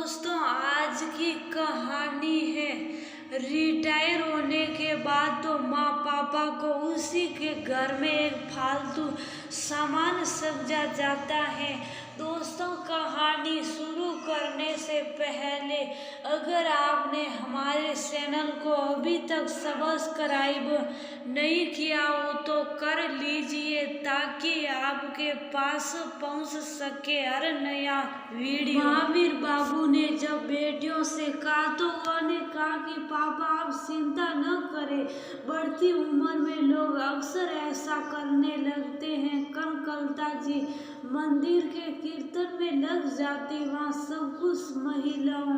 दोस्तों आज की कहानी है रिटायर होने के बाद तो माँ पापा को उसी के घर में एक फालतू सामान समझा जाता है। दोस्तों कहानी शुरू करने से पहले अगर आपने हमारे चैनल को अभी तक सब्सक्राइब नहीं किया हो तो कर लीजिए ताकि आपके पास पहुंच सके हर नया वीडियो। महावीर बाबू ने जब बेटियों से कहा तो उन्होंने कहा कि पापा आप चिंता न करें, बढ़ती उम्र में लोग अक्सर ऐसा करने लगते हैं। कनकलता जी मंदिर के कीर्तन में लग जाती, वहाँ सब कुछ महिलाओं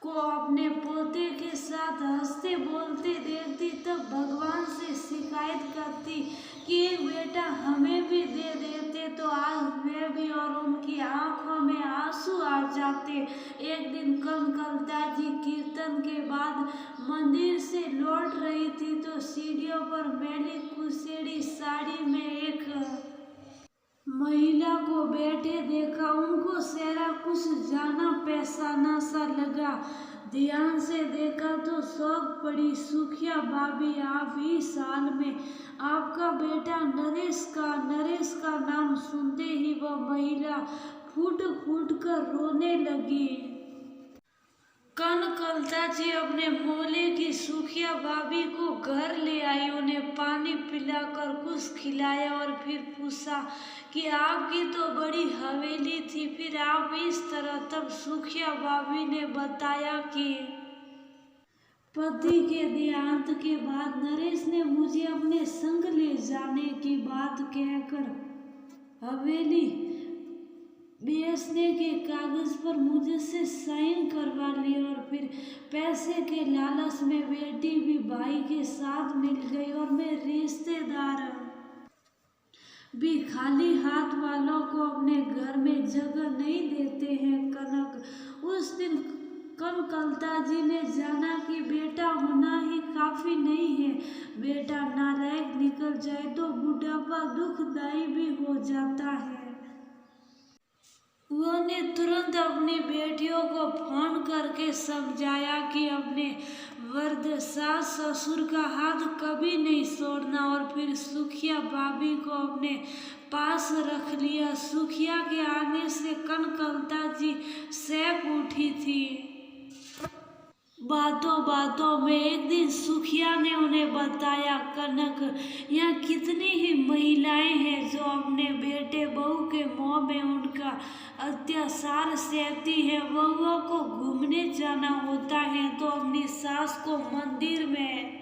को अपने पोते के साथ हंसते बोलते देखती, तब भगवान से शिकायत करती कि एक बेटा हमें भी दे देते तो आज वे भी, और उनकी आंखों में आंसू आ जाते। एक दिन कनकलता जी कीर्तन के बाद मंदिर से लौट रही थी तो सीढ़ियों पर मैली कुसेड़ी साड़ी में एक महिला को बैठे देखा। उनको चेहरा कुछ जाना पहचाना सा लगा। ध्यान से देखा तो शौक पड़ी, सुखिया भाभी आप इस साल में आपका बेटा नरेश का नाम सुनते ही वह महिला फूट फूट कर रोने लगी। कनकलता जी अपने मोहल्ले की सुखिया भाभी को घर ले आई, उन्हें पानी पिलाकर कुछ खिलाया और फिर पूछा कि आपकी तो बड़ी हवेली थी, फिर आप इस तरह। तब सुखिया भाभी ने बताया कि पति के देहांत के बाद नरेश ने मुझे अपने संग ले जाने की बात कहकर हवेली बेचने के कागज पर मुझसे साइन करवा लिए और फिर पैसे के लालच में बेटी भी भाई के साथ मिल गई और मैं रिश्तेदार भी खाली हाथ वालों को अपने घर में जगह नहीं देते हैं। कनक उस दिन कनकलता जी ने जाना कि बेटा होना ही काफी नहीं है, बेटा नालायक निकल जाए तो बुढ़ापा दुखदाई भी हो जाता है। उन्होंने तुरंत अपनी बेटियों को फोन करके समझाया कि अपने वृद्ध सास ससुर का हाथ कभी नहीं छोड़ना और फिर सुखिया भाभी को अपने पास रख लिया। सुखिया के आने से कनकलता जी सैप उठी थी। बातों बातों में एक दिन सुखिया ने उन्हें बताया, कनक यहाँ कितनी ही महिलाएं हैं जो अपने बेटे बहू के मुंह में उनका अत्याचार सहती है। बहुओं को घूमने जाना होता है तो अपनी सास को मंदिर में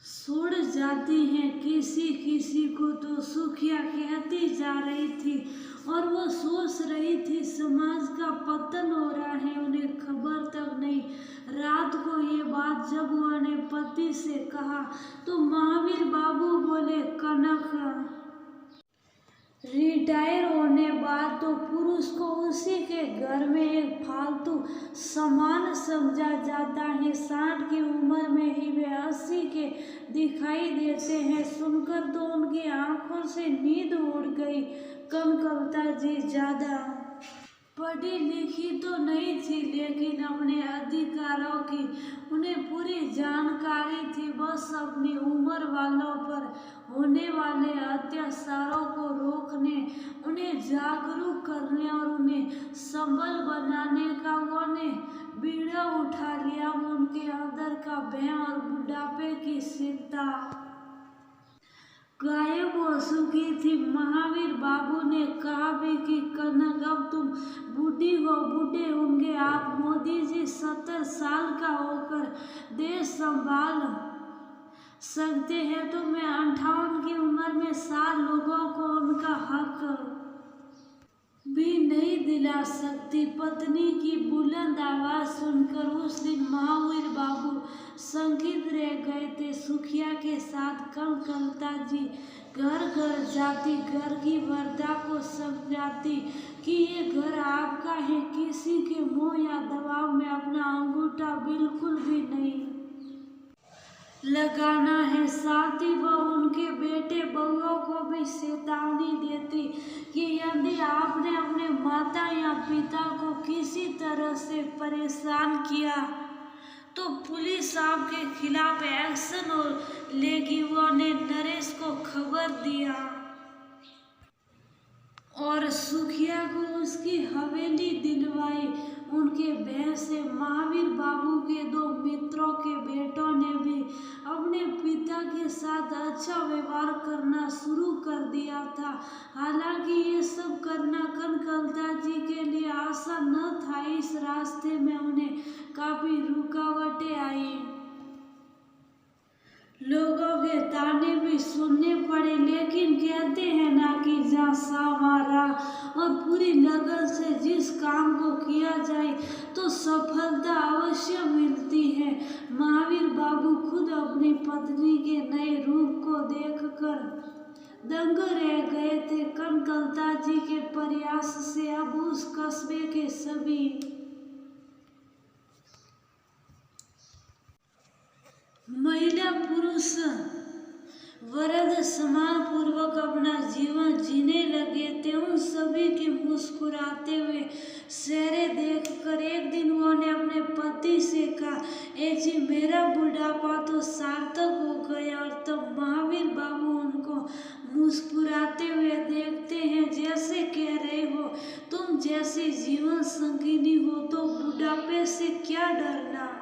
छोड़ जाती हैं। किसी किसी को तो सुखिया कहती जा रही थी और वो सोच रही थी समाज का पतन हो रहा है, उन्हें खबर तक नहीं। रात को ये बात जब उन्होंने पति से कहा तो महावीर बाबू बोले, कनक रिटायर होने बाद तो पुरुष को उसी के घर में एक फालतू सामान समझा जाता है, 60 की उम्र में ही वे 80 के दिखाई देते हैं। सुनकर तो उनकी आंखों से नींद उड़ गई। कनकलता जी ज्यादा पढ़ी लिखी तो नहीं थी लेकिन अपने अधिकारों की उन्हें पूरी जानकारी थी। बस अपनी उम्र वालों पर होने वाले अत्याचारों को रोकने, उन्हें जागरूक करने और उन्हें संबल बनाने का उन्होंने बीड़ा उठा लिया। उनके अंदर का भय और बुढ़ापे की चिंता गायब हो चुकी थी। महावीर बाबू ने कहा भी कि कनक अब तुम बूढ़ी हो, बूढ़े होंगे आप। मोदी जी 70 साल का होकर देश संभाल सकते हैं तो मैं 58 की उम्र में 60 लोगों को उनका हक भी नहीं दिला सकती। पत्नी की बुलंद आवाज सुनकर उस दिन महावीर बाबू शंकित रह गए थे। सुखिया के साथ कनकलता जी घर घर जाती, घर की वृद्धा को समझाती कि ये घर आपका है, किसी के मोह या दबाव में अपना अंगूठा बिल्कुल भी नहीं लगाना है। साथ ही वह उनके बेटे बहुओं को भी चेतावनी देती कि यदि आपने अपने माता या पिता को किसी तरह से परेशान किया तो पुलिस आपके खिलाफ एक्शन लेगी। उन्होंने नरेश को खबर दिया और सुखिया को उसकी हवेली दिलवाई। उनके भय से महावीर बाबू के 2 मित्रों के बेटों ने भी अपने पिता के साथ अच्छा व्यवहार करना शुरू कर दिया था। हालांकि ये सब करना कनकलता जी के लिए आसान न था। इस रास्ते में उन्हें काफी रुकावटें आई, लोगों के ताने भी सुनने पड़े, लेकिन कहते हैं ना कि जहाँ सामारा और पूरी लगन से जिस काम को किया जाए तो सफलता अवश्य मिलती है। महावीर बाबू खुद अपनी पत्नी के नए रूप को देखकर दंग रह गए थे। कनकलता जी के प्रयास से अब उस कस्बे के सभी महिला पुरुष वरद समान पूर्वक अपना जीवन जीने लगे थे। उन सभी के मुस्कुराते हुए चेहरे देखकर एक दिन उन्होंने अपने पति से कहा, ए जी मेरा बुढ़ापा तो सार्थक हो गया। और तब महावीर बाबू उनको मुस्कुराते हुए देखते हैं जैसे कह रहे हो, तुम जैसी जीवन संगिनी हो तो बुढ़ापे से क्या डरना।